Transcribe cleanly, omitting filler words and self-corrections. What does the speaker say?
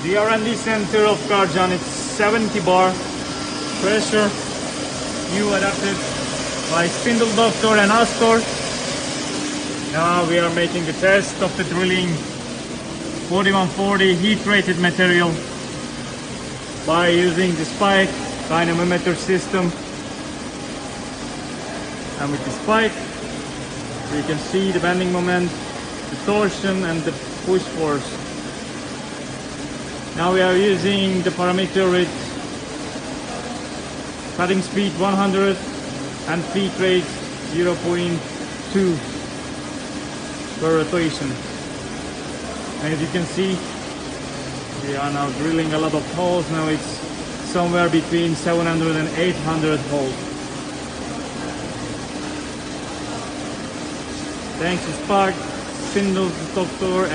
The R&D Center of KARCAN, it's 70 bar pressure, new adapted by Spindeldoctor and Unser. Now we are making the test of the drilling 4140 heat-rated material by using the spike dynamometer system. And with the spike, we can see the bending moment, the torsion and the push force. Now we are using the parameter with cutting speed 100 and feed rate 0.2 per rotation. And as you can see, we are now drilling a lot of holes. Now it's somewhere between 700 and 800 holes. Thanks to Spark, Spindeldoctor and